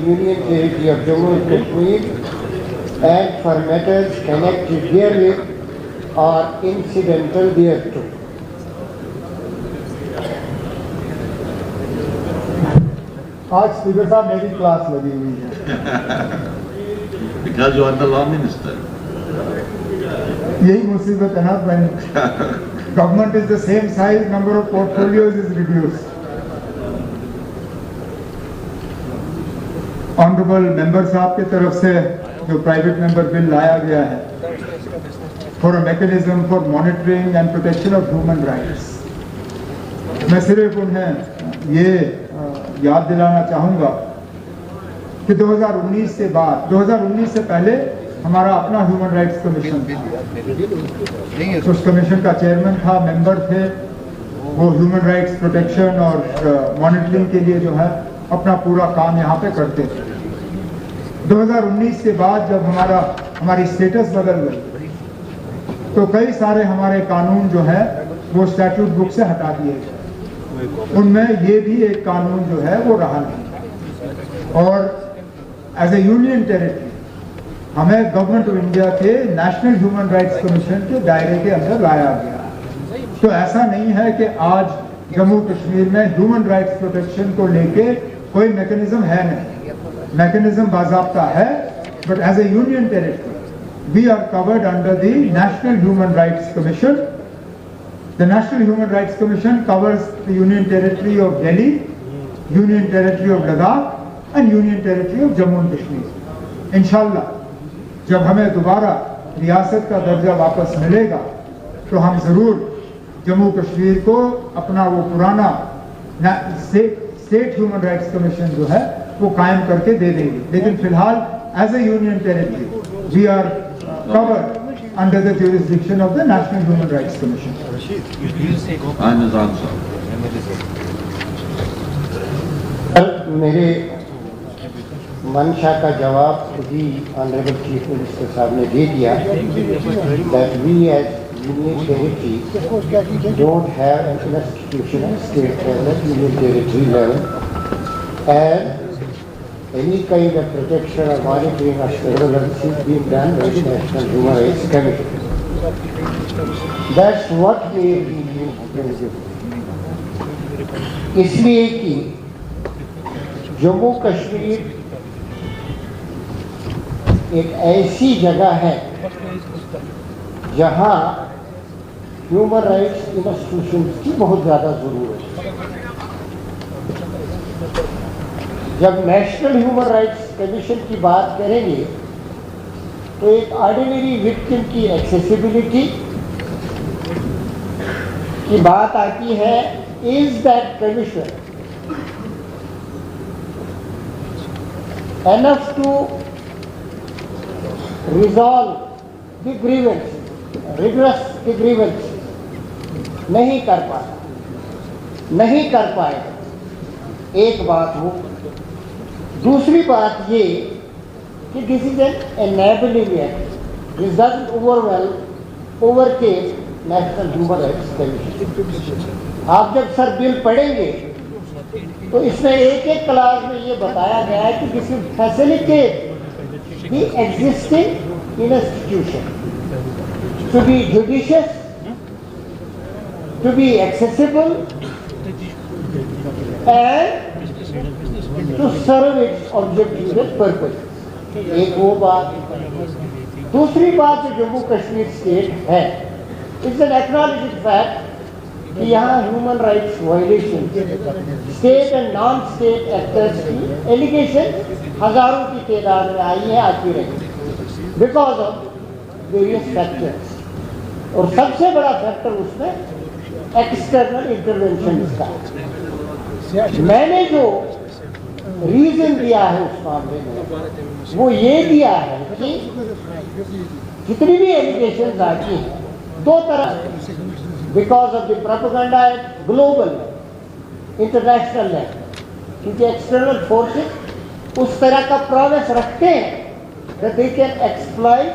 Union Territory of Jammu and Kashmir and for matters connected therewith or incidental thereto. आज speaker साहब मेरी class लगी हुई है। Because you are the law minister. यही मुसीबत है ना when government is the same size, number of portfolios is reduced. Honorable member साहब की तरफ से जो प्राइवेट मेंबर बिल लाया गया है for a mechanism for monitoring and protection of human rights, मैं सिर्फ उन्हें ये याद दिलाना चाहूँगा कि 2019 से बाद 2019 से पहले हमारा अपना ह्यूमन राइट्स कमीशन था। उस कमीशन का चेयरमैन था, मेंबर थे, वो ह्यूमन राइट्स प्रोटेक्शन और मॉनिटरिंग के लिए जो है अपना पूरा काम यहाँ पे करते थे। 2019 के बाद जब हमारी स्टेटस बदल गई तो कई सारे हमारे कानून जो है वो स्टैट्यूट बुक से हटा दिए गए। उनमें ये भी एक कानून जो है वो रहा नहीं और एज ए यूनियन टेरिटरी हमें गवर्नमेंट ऑफ इंडिया के नेशनल ह्यूमन राइट्स कमीशन के दायरे के अंदर लाया गया। तो ऐसा नहीं है कि आज जम्मू कश्मीर में ह्यूमन राइट्स प्रोटेक्शन को लेके कोई मैकेनिज्म है नहीं, मैकेनिज्म बाज़ाब्ता है, but as a union territory we are covered under the National Human Rights Commission. The National Human Rights Commission covers the Union Territory of Delhi, Union Territory of Ladakh and Union Territory of Jammu and Kashmir. इंशाल्लाह जब हमें दोबारा रियासत का दर्जा वापस मिलेगा तो हम जरूर जम्मू कश्मीर को अपना वो पुराना स्टेट ह्यूमन राइट्स कमीशन जो है वो कायम करके दे देंगे, लेकिन फिलहाल as a union territory we are covered under the jurisdiction of the National Human Rights Commission. मेरे मंशा का जवाब खुद ही ऑनरेबल चीफ मिनिस्टर साहब ने दे दिया that we as Union Territory don't have an institution at state level, Union Territory level, and any kind of protection or monitoring of surveillance is being done by the National Human Rights Commission. That's what made the Union इसलिए कि जम्मू कश्मीर एक ऐसी जगह है जहां human rights institution की बहुत ज़्यादा ज़रूरत है। जब नेशनल ह्यूमन राइट्स कमीशन की बात करेंगे तो एक ऑर्डिनरी विक्टिम की एक्सेसिबिलिटी की बात आती है। Is that commission enough to resolve the grievance, regress the grievance? नहीं कर पाए। एक बात हो। दूसरी बात ये कि this is an enabling act, this doesn't overtake national Human Rights commission. आप जब सर बिल पढ़ेंगे तो इसमें एक एक क्लास में ये बताया गया है कि this will facilitate the existing institution to be judicious, to be accessible and to serve its objective and purpose. एक वो बात। दूसरी बात जो जम्मू कश्मीर स्टेट है, इट्स एन एक्नॉलेज्ड फैक्ट कि यहाँ human rights violation, state and non state actors की एलिगेशन हजारों की तादाद में आई है, आती रही, बिकॉज ऑफ वेरियस फैक्टर्स। और सबसे बड़ा फैक्टर उसमें एक्सटर्नल इंटरवेंशन का। मैंने जो रीजन दिया है उस मामले में वो ये दिया है कि जितनी भी एलिगेशंस आती हैं दो तरह, because of the propaganda eight global international level, क्योंकि एक्सटर्नल फोर्सेस उस तरह का प्रोग्रेस रखते हैं that they can exploit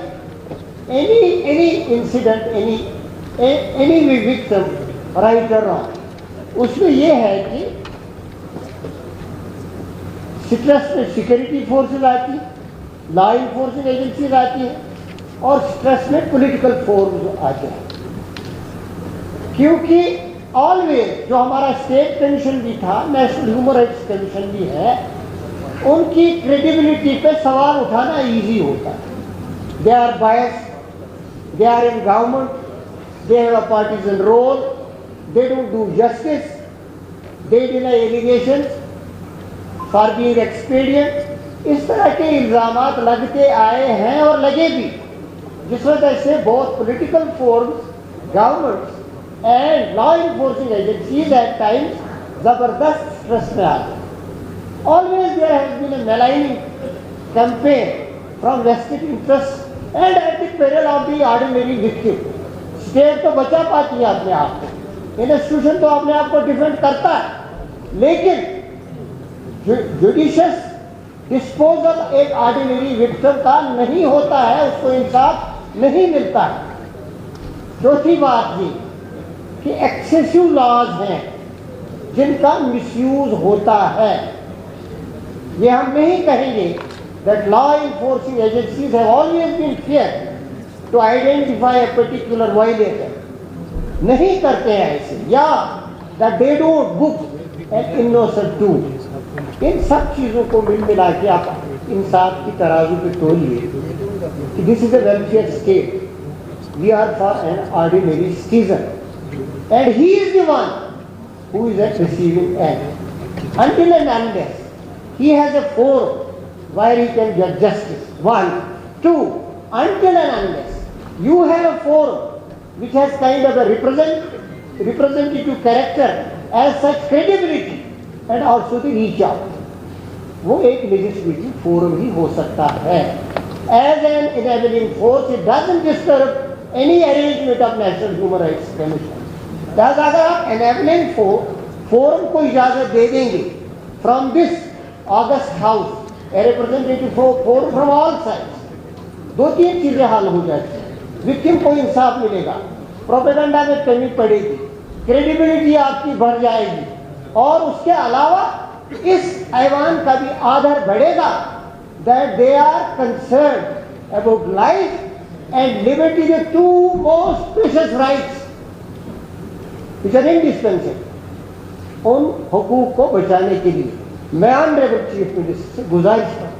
any incident, any victim, right or wrong. उसमें ये है कि स्ट्रेस में सिक्योरिटी फोर्सेज आती है, लॉ इन्फोर्सिंग एजेंसीज आती है, और स्ट्रेस में पॉलिटिकल फोर्स आते हैं। क्योंकि ऑलवेज जो हमारा स्टेट कमीशन भी था, नेशनल ह्यूमन राइट्स कमीशन भी है, उनकी क्रेडिबिलिटी पे सवाल उठाना इजी होता है। They are biased, they are in government, they have a partisan role, they don't do justice, they deny allegations for being expedient। इस तरह के इल्जामात लगते आए हैं और लगे भी, जिस वजह से बहुत political forums, governments and law enforcing agencies at times जबरदस्त स्ट्रेस में आ गए। Always there has been a maligning campaign from vested interests and at the peril of the ordinary victim। State तो बचा पाती है अपने आप को, इंस्टीट्यूशन तो अपने आप को डिफेंड करता है, लेकिन जुडिशियस डिस्पोजल एक ऑर्डिनरी विक्टिम का नहीं होता है, उसको इंसाफ नहीं मिलता है। चौथी बात ये कि एक्सेसिव लॉज हैं जिनका मिसयूज होता है। ये हम नहीं कहेंगे that law enforcing agencies have always been fair to identify a particular violator, नहीं करते हैं ऐसे, या that they don't book an innocent too। इन सब चीजों को मिल मिला के आप इंसाफ की तराजू पे तोलिए। This is a welfare state, we are for an ordinary citizen and he is the one who is at receiving end। Until and unless he has a forum where he can get justice, 1, 2, until and unless you have a forum which has kind of a representative character, as such credibility and also the reach out, वो एक legislative forum ही हो सकता है। As an enabling force, it doesn't disturb any arrangement of National Human Rights Commission। अगर आप enabling forum को इजाजत दे देंगे from this August House, a representative forum from all sides, दो तीन चीजें हल हो जाती हैं। विक्टिम को इंसाफ मिलेगा, प्रोपेगेंडा में कमी पड़ेगी, क्रेडिबिलिटी आपकी बढ़ जाएगी, और उसके अलावा इस ऐवान का भी आधार बढ़ेगा that they are concerned about life and liberty, the two most precious rights which are indispensable। उन हुकूक को बचाने के लिए मैं ऑनरेबल चीफ मिनिस्टर से गुजारिश करूं,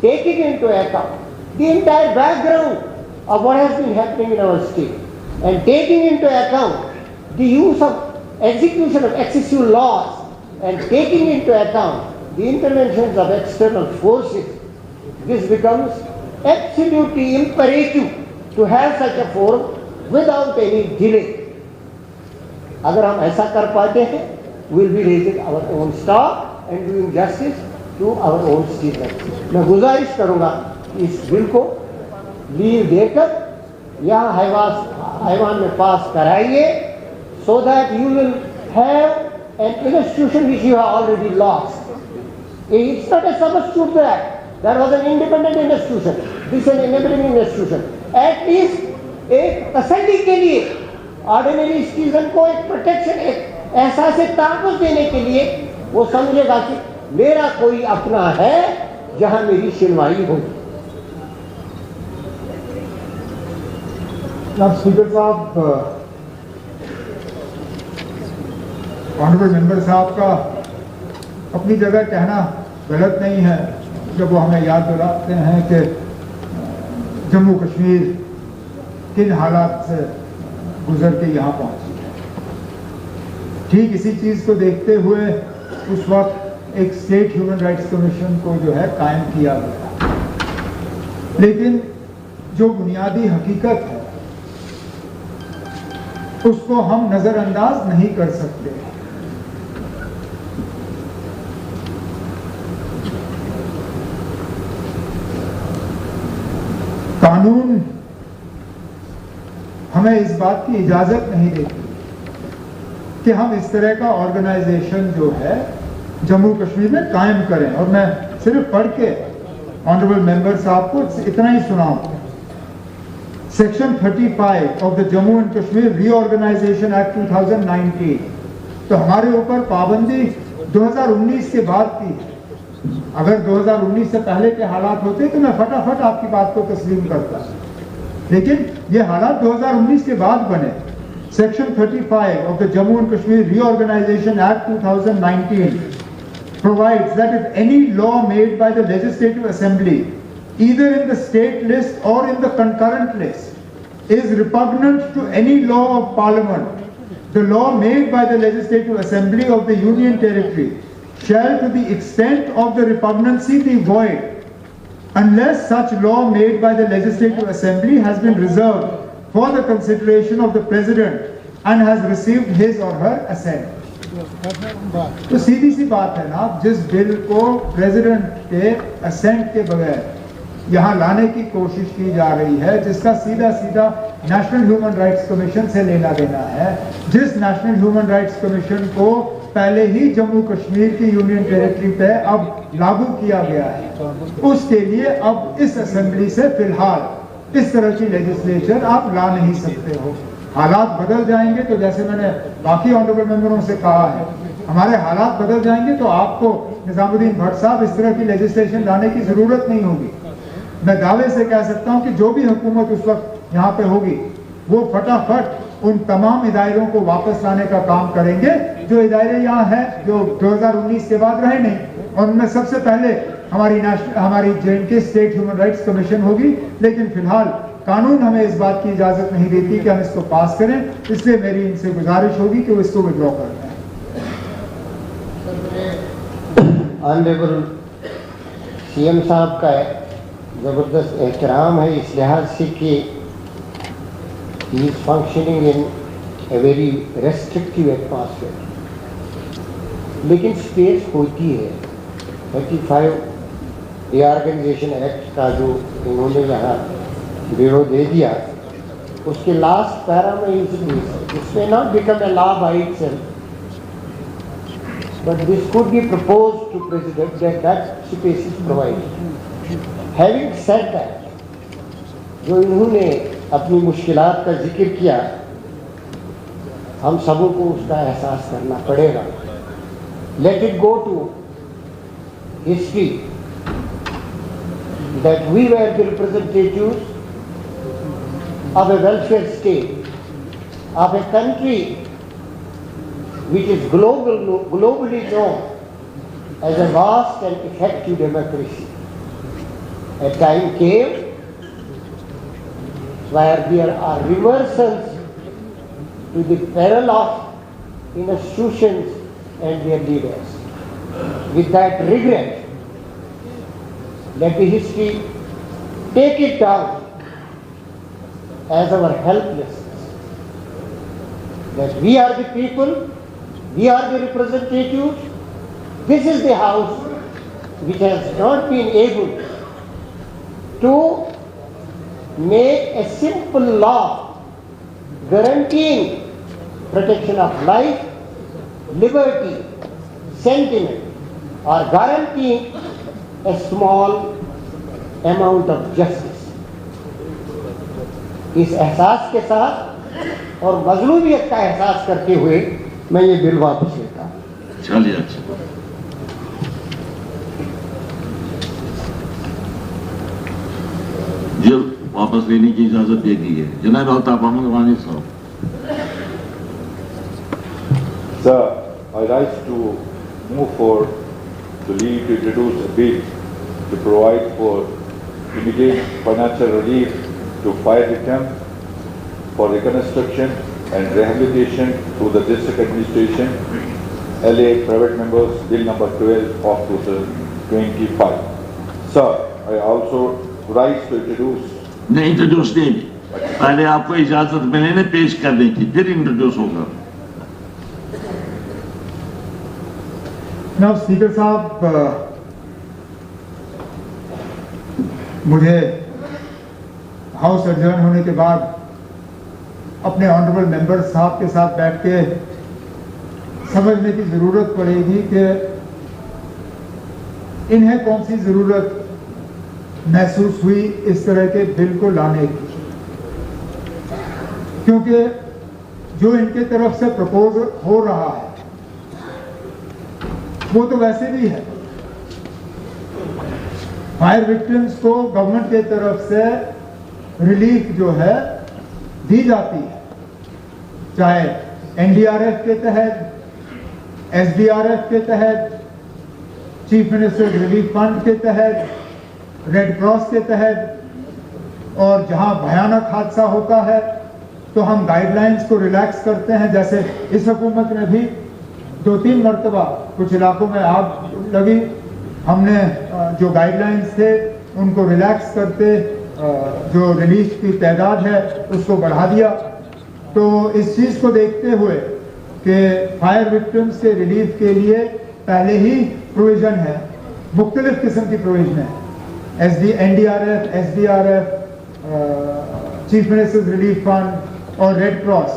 taking into account the entire background of what has been happening in our state and taking into account the use of execution of excessive laws and taking into account the interventions of external forces, this becomes absolutely imperative to have such a forum without any delay. अगर हम ऐसा कर पाते हैं, we will be raising our own stock and doing justice to our own citizens। मैं गुजारिश करूंगा इस बिल को लीव देकर यहाँ ऐवान में पास कराइए, so that you will have an institution which you have already lost। It's not a substitute that there was an independent institution, this is an enabling institution। At least एक तसल्ली के लिए ordinary citizen को एक protection, एक एहसास ताक़ुत देने के लिए वो समझेगा कि मेरा कोई अपना है जहां मेरी सुनवाई होगी। जनाब स्पीकर साहब, ऑनरेबल मेंबर साहब का अपनी जगह कहना गलत नहीं है जब वो हमें याद दिलाते हैं कि जम्मू कश्मीर किन हालात से गुजर के यहाँ पहुंची है। ठीक इसी चीज को देखते हुए उस वक्त एक स्टेट ह्यूमन राइट्स कमीशन को जो है कायम किया गया, लेकिन जो बुनियादी हकीकत है उसको हम नजरअंदाज नहीं कर सकते। कानून हमें इस बात की इजाजत नहीं देती कि हम इस तरह का ऑर्गेनाइजेशन जो है जम्मू कश्मीर में कायम करें। और मैं सिर्फ पढ़ के ऑनरेबल मेंबर साहब को इतना ही सुनाऊं। Section 35 of the Jammu and Kashmir reorganisation act 2019, तो हमारे ऊपर पाबंदी 2019 के बाद की, अगर 2019 से पहले के हालात होते तो मैं फटाफट आपकी बात को तस्लीम करता, लेकिन ये हालात 2019 के बाद बने। Section 35 of the Jammu and Kashmir Reorganization Act 2019 provides that if any law made by the Legislative Assembly, either in the state list or in the concurrent list, is repugnant to any law of Parliament, the law made by the Legislative Assembly of the Union Territory shall, to the extent of the repugnancy, be void, unless such law made by the Legislative Assembly has been reserved for the consideration of the President and has received his or her assent. तो सीधी सी बात है ना, जिस bill को president के ascent के बगैर यहाँ लाने की कोशिश की जा रही है, जिसका सीधा सीधा नेशनल ह्यूमन राइट्स कमीशन से लेना देना है, जिस नेशनल ह्यूमन राइट्स कमीशन को पहले ही जम्मू कश्मीर की यूनियन टेरिटरी पे अब लागू किया गया है, उसके लिए अब इस असेंबली से फिलहाल इस तरह की लेजिस्लेचर आप ला नहीं सकते हो। हालात बदल जाएंगे तो जैसे मैंने बाकी ऑनरेबल मेंबरों से कहा है, हमारे हालात बदल जाएंगे तो आपको निजामुद्दीन भट्ट साहब इस तरह की लेजिस्लेशन लाने की जरूरत नहीं होगी। मैं दावे से कह सकता हूं कि जो भी हुकूमत उस वक्त यहाँ पे होगी वो फटाफट उन तमाम इदारों को वापस लाने का काम करेंगे जो इदारे यहाँ हैं, जो 2019 के बाद रहे नहीं। और उनमें सबसे पहले हमारी J&K state human Rights commission होगी, लेकिन फिलहाल कानून हमें इस बात की इजाजत नहीं देती कि हम इसको पास करें, इसलिए मेरी इनसे गुजारिश होगी कि वो इसको विड्रॉ कर दें। ऑनरेबल सीएम साहब का जबरदस्त एहतराम है इस लिहाज से कि he is functioning in a very restrictive atmosphere, लेकिन स्पेस होती है। 35 रीऑर्गेनाइजेशन एक्ट का जो उन्होंने यहाँ विरोध दे दिया, उसके लास्ट पैरा में इसमें not become a law by itself, but this could be proposed to President that space is provided. Having said that, जो इन्होंने अपनी मुश्किलात का जिक्र किया, हम सबों को उसका एहसास करना पड़ेगा। Let it go to history that we were the representatives of a welfare state, of a country which is globally known as a vast and effective democracy. A time came where there are reversals to the peril of institutions and their leaders. With that regret, let the history take it down as our helplessness, that we are the people, we are the representatives. This is the house which has not been able to make a simple law guaranteeing protection of life, liberty, sentiment, or guaranteeing a small amount of justice. इस एहसास के साथ और मजलूमियत का एहसास करते हुए मैं ये बिल वापस लेता हूँ। चलिए, अच्छा ये वापस लेने की इजाजत दे दी है। जनाब अल्ताफ मोहम्मद वानी साहब। Sir, I rise to move forward to lead to introduce a bill to provide for immediate financial relief to fire victims for reconstruction and rehabilitation through the district administration, LA private members, bill number 12 of 2025. Sir, I also rise to introduce. नहीं introduce नहीं, पहले आपको इजाजत मिले ने पेश करने की, फिर इंट्रोड्यूस होगा। जनाब स्पीकर साहब, मुझे हाउस एडजर्न होने के बाद अपने ऑनरेबल मेंबर साहब के साथ बैठ के समझने की ज़रूरत पड़ेगी कि इन्हें कौन सी ज़रूरत महसूस हुई इस तरह के बिल को लाने की, क्योंकि जो इनके तरफ से प्रपोज हो रहा है वो तो वैसे भी है फायर विक्टिम्स को गवर्नमेंट के तरफ से रिलीफ जो है दी जाती है, चाहे एनडीआरएफ के तहत, एसडीआरएफ के तहत, चीफ मिनिस्टर रिलीफ फंड के तहत, रेड क्रॉस के तहत, और जहां भयानक हादसा होता है तो हम गाइडलाइंस को रिलैक्स करते हैं। जैसे इस हुकूमत में भी 2-3 मरतबा कुछ इलाकों में आग लगी, हमने जो गाइडलाइंस थे उनको रिलैक्स करते जो रिलीफ की तादाद है उसको बढ़ा दिया। तो इस चीज़ को देखते हुए कि फायर विक्टिम्स के रिलीफ के लिए पहले ही प्रोविज़न है, मुख्तलिफ किस्म की प्रोविज़न है, NDRF, SDRF, chief ministers relief fund और रेड क्रॉस।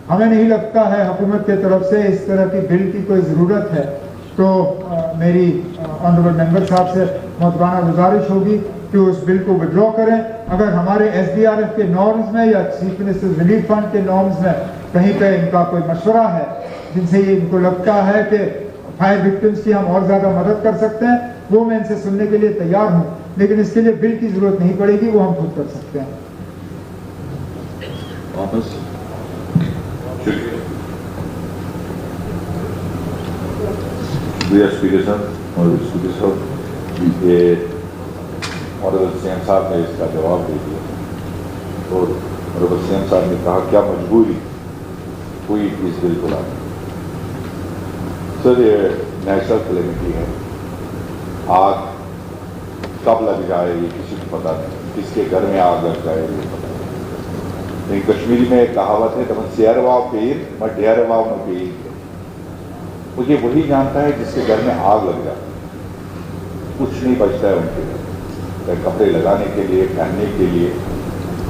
हमें नहीं लगता है हुकूमत की तरफ से इस तरह की बिल की कोई ज़रूरत है। तो मेरी ऑनरेबल मेंबर साहब से मोहतबाना गुजारिश होगी कि उस बिल को विड्रॉ करें। अगर हमारे एसडीआरएफ के नॉर्म्स में या चीफ मिनिस्टर्स रिलीफ फंड के नॉर्म्स में कहीं पे इनका कोई मशवरा है जिनसे ये इनको लगता है कि फायर विक्टिम्स की हम और ज़्यादा मदद कर सकते हैं, वो मैं इनसे सुनने के लिए तैयार हूँ, लेकिन इसके लिए बिल की ज़रूरत नहीं पड़ेगी, वो हम खुद कर सकते हैं। वापस स्पीकर साहब और स्पीकर साहब, ये ऑनरेबल सीएम साहब ने इसका जवाब दे दिया और ऑनरेबल सीएम साहब ने कहा क्या मजबूरी हुई इस बिल को लाने। सर, ये नेशनल कैलेमिटी है, आग कब लग जाए ये किसी को पता नहीं, किसके घर में आग लग जाए ये पता नहीं। लेकिन कश्मीरी में एक कहावत है, तमन शेरवाव पीर मैं डेरवाव में पीर, मुझे वही जानता है जिसके घर में आग लग जाती है, कुछ नहीं बचता है उनके घर, कपड़े लगाने के लिए, पहनने के लिए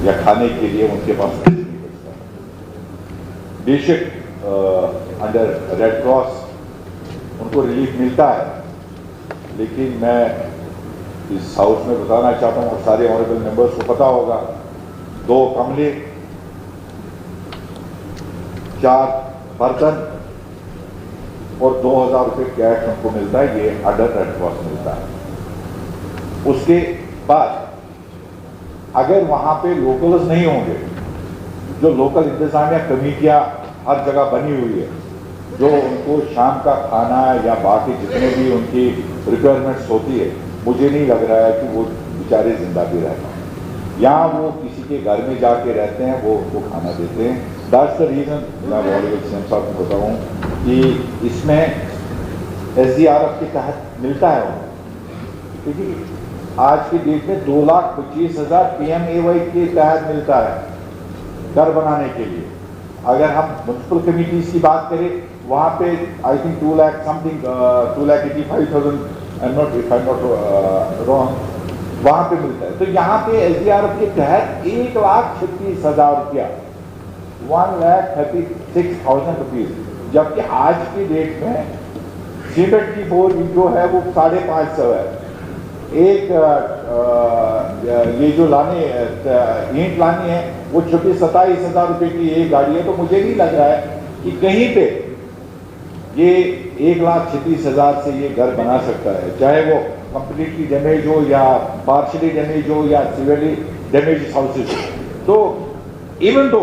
या खाने के लिए उनके पास कुछ नहीं बचता। बेशक अंडर रेड क्रॉस उनको रिलीफ मिलता है, लेकिन मैं इस हाउस में बताना चाहता हूँ और सारे ऑनरेबल मेंबर्स को पता होगा, 2 कमले, 4 बर्तन और 2000 रुपये कैश उनको मिलता है, ये अंडर रेड क्रॉस मिलता है। उसके बाद अगर वहां पे लोकल्स नहीं होंगे, जो लोकल इंतजामिया कमेटियां हर जगह बनी हुई है, जो उनको शाम का खाना या बाकी जितने भी उनकी रिक्वायरमेंट्स होती है, मुझे नहीं लग रहा है कि वो बेचारे जिंदा भी रहते हैं। यहाँ वो किसी के घर में जाके रहते हैं, वो उनको खाना देते हैं। दैट्स द रीज़न मैं ऑनरेबल सीएम साहब को बताऊँ कि इसमें एसडीआरएफ के तहत मिलता है उनको, क्योंकि आज की डेट में 2,25,000 PMAY के तहत मिलता है घर बनाने के लिए। अगर हम म्युनिसिपल कमिटीज की बात करें, वहाँ पे I think 2 lakh something 2,85,000 if I'm not wrong, वहाँ पे मिलता है। तो यहाँ पे एसडीआरएफ के तहत 1,36,000 रुपया, 1,36,000 रुपीज, जबकि आज की डेट में सीमेंट की बोर्ड जो है वो 550 है। एक ये जो लाने ईंट लानी है वो 27,000 रुपये की एक गाड़ी है। तो मुझे नहीं लग रहा है कि कहीं पे ये 1,36,000 से ये घर बना सकता है, चाहे वो कंप्लीटली डैमेज हो या पार्शली डैमेज हो या सिवियरली डैमेज हाउसेज हो। तो इवन तो